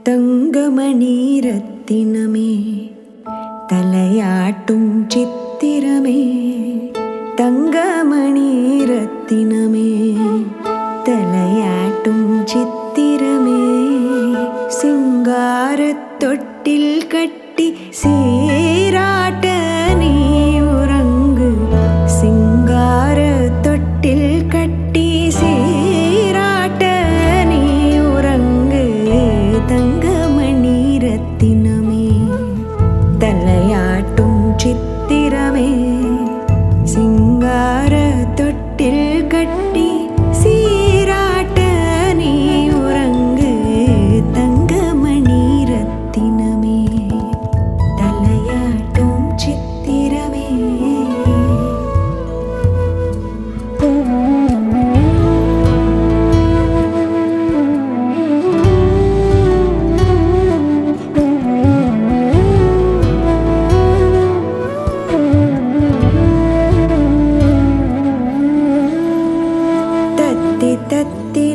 தங்கமணி ரத்தினமே தலையாட்டும் சித்திரமே, தங்கமணி ரத்தினமே தலையாட்டும் சித்திரமே, சிங்காரத் தொட்டில் கட்டி சீராட்ட நீ உறங்கு, சிங்காரத் தொட்டில் கட்டி சீராட்ட நீ உறங்கு, தங்கமணி ரத்தினமே தலையாட்டும் சித்திரமே, சிங்காரத் தொட்டில் கட்டி சீராட்ட நீ உறங்கு, தங்கமணி ரத்தினமே தலையாட்டும் சித்திரமே. தத்தி